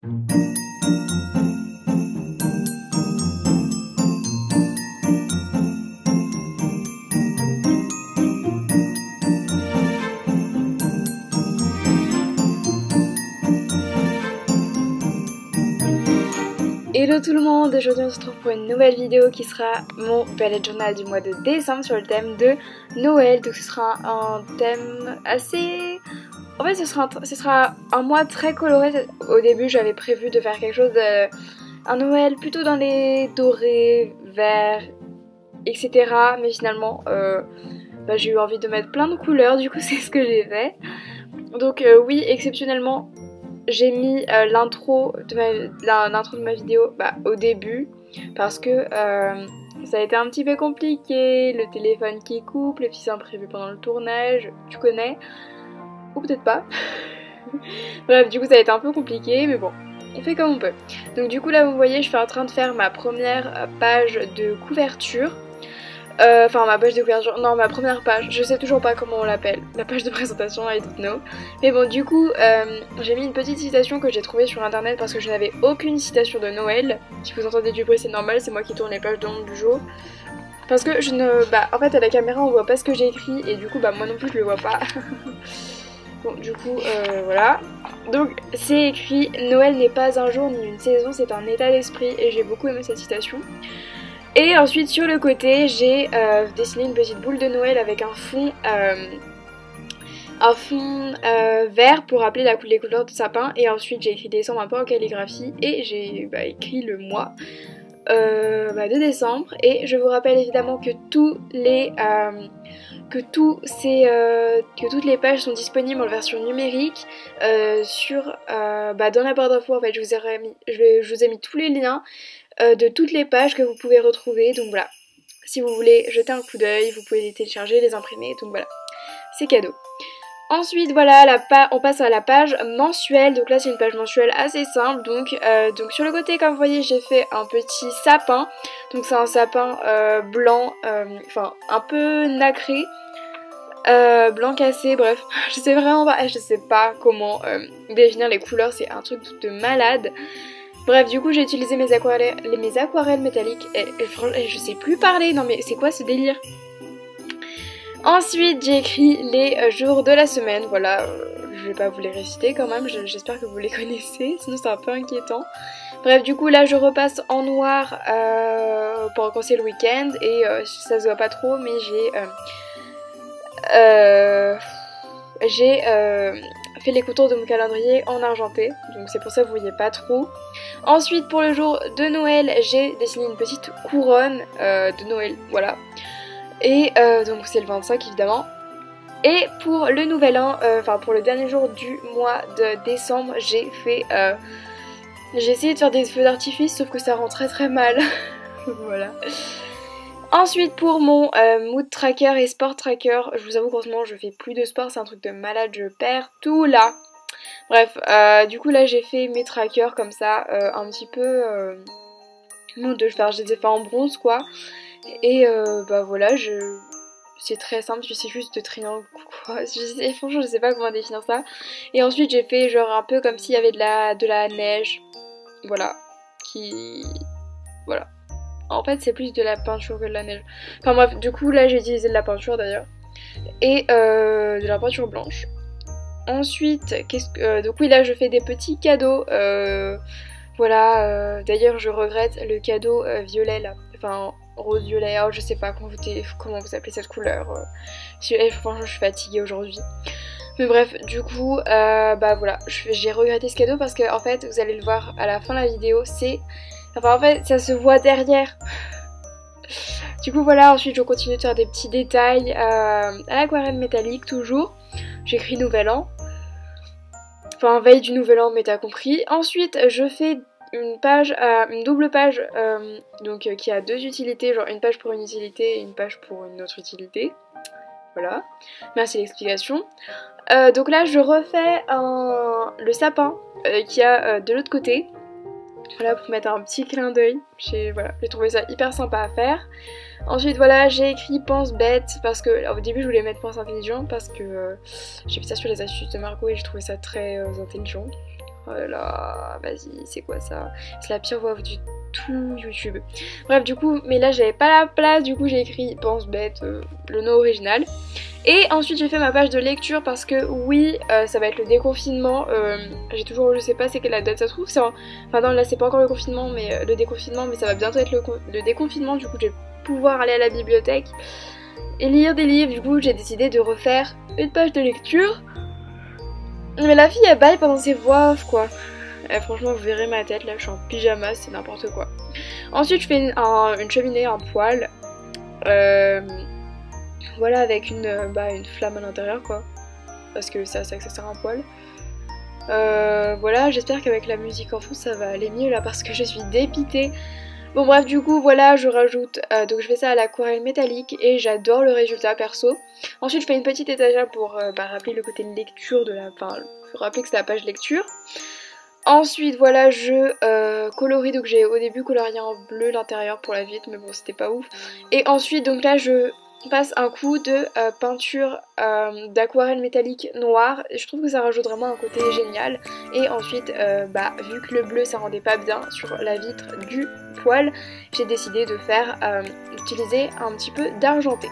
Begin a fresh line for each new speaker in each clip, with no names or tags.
Hello tout le monde, aujourd'hui on se retrouve pour une nouvelle vidéo qui sera mon bullet journal du mois de décembre sur le thème de Noël. Donc ce sera un thème assez... En fait ce sera un mois très coloré. Au début j'avais prévu de faire quelque chose un Noël plutôt dans les dorés, verts, etc. Mais finalement j'ai eu envie de mettre plein de couleurs, du coup c'est ce que j'ai fait. Donc oui, exceptionnellement j'ai mis l'intro de ma vidéo au début parce que ça a été un petit peu compliqué, le téléphone qui coupe, les petits imprévus pendant le tournage, tu connais, ou peut-être pas. Bref, du coup ça a été un peu compliqué, mais bon, on fait comme on peut. Donc du coup là vous voyez, je suis en train de faire ma première page de couverture. Enfin ma page de couverture, non ma première page, je sais toujours pas comment on l'appelle, la page de présentation, I don't know. Mais bon du coup j'ai mis une petite citation que j'ai trouvée sur internet parce que je n'avais aucune citation de Noël. Si vous entendez du bruit c'est normal, c'est moi qui tourne les pages de l'ombre du jour. Parce que je ne... en fait à la caméra on voit pas ce que j'ai écrit et du coup moi non plus je le vois pas. Bon du coup voilà. Donc c'est écrit Noël n'est pas un jour ni une saison, c'est un état d'esprit et j'ai beaucoup aimé cette citation. Et ensuite sur le côté j'ai dessiné une petite boule de Noël avec un fond vert pour rappeler les couleurs du sapin. Et ensuite j'ai écrit décembre un peu en calligraphie et j'ai écrit le mois de décembre. Et je vous rappelle évidemment que toutes les pages sont disponibles en version numérique dans la barre d'infos. En fait je vous ai mis tous les liens de toutes les pages que vous pouvez retrouver. Donc voilà, si vous voulez jeter un coup d'œil, vous pouvez les télécharger, les imprimer, donc voilà, c'est cadeau. Ensuite voilà, on passe à la page mensuelle. Donc là c'est une page mensuelle assez simple. Donc sur le côté comme vous voyez j'ai fait un petit sapin. Donc c'est un sapin blanc, un peu nacré, blanc cassé, bref. Je sais pas comment définir les couleurs, c'est un truc de malade. Bref, du coup j'ai utilisé mes aquarelles métalliques et je sais plus parler, non mais c'est quoi ce délire? Ensuite j'ai écrit les jours de la semaine, voilà, je vais pas vous les réciter quand même, j'espère que vous les connaissez, sinon c'est un peu inquiétant. Bref, du coup là je repasse en noir pour quand c'est le week-end et ça se voit pas trop mais j'ai fait les contours de mon calendrier en argenté, donc c'est pour ça que vous voyez pas trop. Ensuite pour le jour de Noël j'ai dessiné une petite couronne de Noël, voilà. Et donc c'est le 25 évidemment. Et pour le nouvel an, pour le dernier jour du mois de décembre, j'ai essayé de faire des feux d'artifice sauf que ça rend très mal. Voilà. Ensuite pour mon mood tracker et sport tracker, je vous avoue qu'en ce moment je fais plus de sport, c'est un truc de malade, je perds tout là. Bref, du coup là j'ai fait mes trackers comme ça, un petit peu... je les ai fait en bronze quoi. Et voilà, c'est très simple, c'est juste de triangle quoi. Franchement je sais pas comment définir ça. Et ensuite j'ai fait genre un peu comme s'il y avait de la neige. Voilà. Voilà. En fait c'est plus de la peinture que de la neige. Enfin bref, du coup là j'ai utilisé de la peinture d'ailleurs. Et de la peinture blanche. Ensuite, donc oui là je fais des petits cadeaux. Voilà, d'ailleurs je regrette le cadeau violet là. Enfin rose violet, je sais pas comment vous appelez cette couleur. Franchement je suis fatiguée aujourd'hui. Mais bref, du coup, voilà, j'ai regretté ce cadeau parce que en fait, vous allez le voir à la fin de la vidéo, en fait, ça se voit derrière. Du coup, voilà, ensuite je continue de faire des petits détails à l'aquarelle métallique, toujours. J'écris Nouvel An. Enfin, veille du Nouvel An, mais t'as compris. Ensuite, je fais une double page, qui a deux utilités, genre une page pour une utilité et une page pour une autre utilité. Voilà, merci l'explication. Donc là, je refais le sapin qu'il y a de l'autre côté. Voilà, pour mettre un petit clin d'œil. J'ai trouvé ça hyper sympa à faire. Ensuite, voilà, j'ai écrit pense bête parce que au début, je voulais mettre pense intelligent parce que j'ai vu ça sur les astuces de Margot et j'ai trouvé ça très intelligent. Oh là là, vas-y, c'est quoi ça? C'est la pire voix off du tout YouTube. Bref, du coup, mais là j'avais pas la place, du coup j'ai écrit Pense Bête, le nom original. Et ensuite j'ai fait ma page de lecture parce que oui, ça va être le déconfinement. J'ai toujours, je sais pas c'est quelle la date ça se trouve. Enfin non, là c'est pas encore le confinement, mais le déconfinement, mais ça va bientôt être le déconfinement. Du coup je vais pouvoir aller à la bibliothèque et lire des livres. Du coup j'ai décidé de refaire une page de lecture. Mais la fille elle baille pendant ses voix off quoi. Franchement vous verrez ma tête là, je suis en pyjama, c'est n'importe quoi. Ensuite je fais une cheminée en poêle. Voilà, avec une flamme à l'intérieur quoi. Parce que c'est à ça que ça sert un poêle. Voilà, j'espère qu'avec la musique en fond ça va aller mieux là parce que je suis dépitée. Bon bref, du coup voilà, je rajoute, donc je fais ça à l'aquarelle métallique et j'adore le résultat perso. Ensuite je fais une petite étagère pour rappeler le côté lecture de la... Enfin, rappeler que c'est la page lecture. Ensuite voilà, je colorie, donc j'ai au début colorié en bleu l'intérieur pour la vitre, mais bon c'était pas ouf. Et ensuite donc là je passe un coup de peinture d'aquarelle métallique noire. Je trouve que ça rajoute vraiment un côté génial. Et ensuite vu que le bleu ça rendait pas bien sur la vitre du poêle, j'ai décidé de faire utiliser un petit peu d'argenté.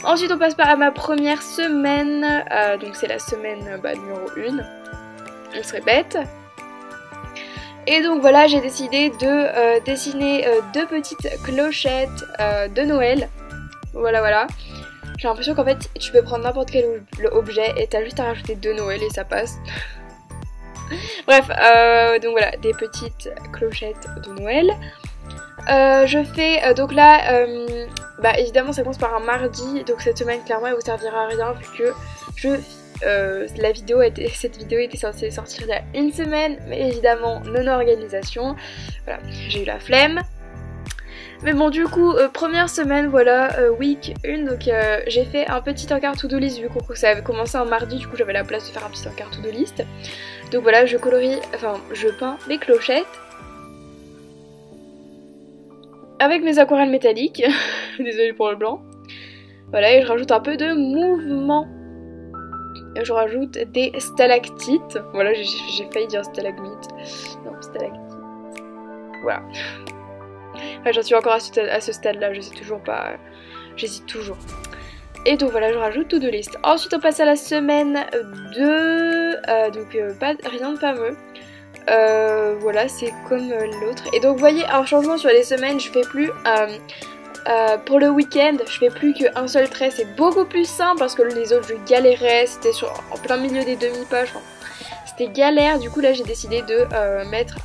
Ensuite on passe par ma première semaine, donc c'est la semaine numéro 1. Elle serait bête. Et donc voilà, j'ai décidé de dessiner deux petites clochettes de Noël. Voilà. J'ai l'impression qu'en fait tu peux prendre n'importe quel objet et t'as juste à rajouter de Noël et ça passe. Bref, donc voilà, des petites clochettes de Noël. Je fais, donc là, évidemment ça commence par un mardi, donc cette semaine clairement elle vous servira à rien vu que cette vidéo était censée sortir il y a une semaine, mais évidemment non-organisation, voilà, j'ai eu la flemme. Mais bon du coup, première semaine, voilà, week 1, donc j'ai fait un petit encart to-do list vu que ça avait commencé un mardi, du coup j'avais la place de faire un petit encart to-do list. Donc voilà, je peins les clochettes avec mes aquarelles métalliques, désolée pour le blanc. Voilà, et je rajoute un peu de mouvement. Et je rajoute des stalactites. Voilà, j'ai failli dire stalagmite. Non, stalactites. Voilà. Enfin, j'en suis encore à ce stade-là, je sais toujours pas. J'hésite toujours. Et donc voilà, je rajoute to-do list. Ensuite, on passe à la semaine 2. Rien de fameux. Voilà, c'est comme l'autre. Et donc, vous voyez, un changement sur les semaines, je fais plus. Pour le week-end, je fais plus qu'un seul trait, c'est beaucoup plus simple parce que les autres je galérais, c'était en plein milieu des demi-pages, c'était galère. Du coup là j'ai décidé de mettre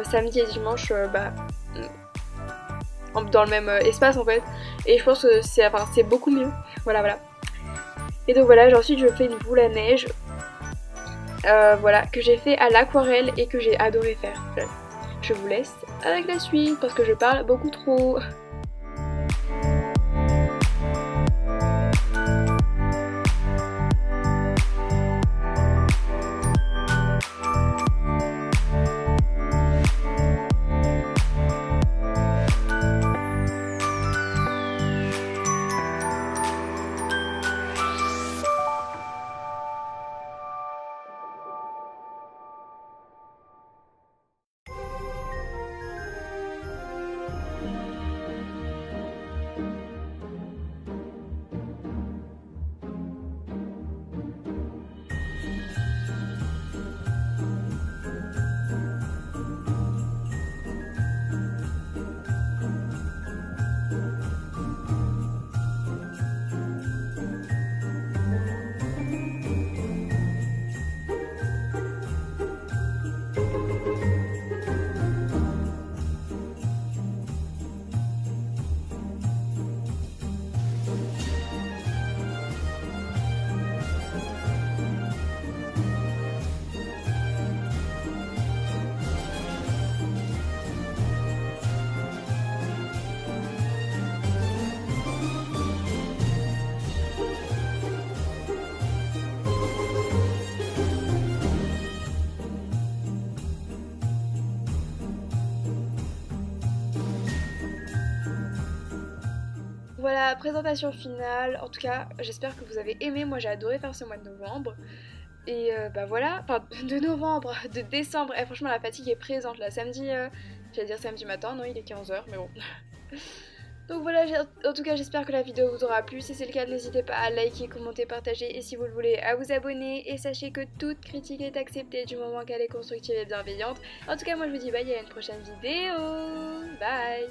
samedi et dimanche dans le même espace en fait, et je pense que c'est beaucoup mieux. Voilà. Et donc voilà, ensuite je fais une boule à neige, voilà, que j'ai fait à l'aquarelle et que j'ai adoré faire. Je vous laisse avec la suite parce que je parle beaucoup trop. Voilà, présentation finale. En tout cas, j'espère que vous avez aimé. Moi, j'ai adoré faire ce mois de novembre. Bah voilà, enfin de novembre, de décembre, et franchement la fatigue est présente là, samedi, j'allais dire samedi matin, non il est 15h, mais bon. Donc voilà, en tout cas j'espère que la vidéo vous aura plu, si c'est le cas n'hésitez pas à liker, commenter, partager et si vous le voulez à vous abonner et sachez que toute critique est acceptée du moment qu'elle est constructive et bienveillante. En tout cas moi je vous dis bye à une prochaine vidéo, bye.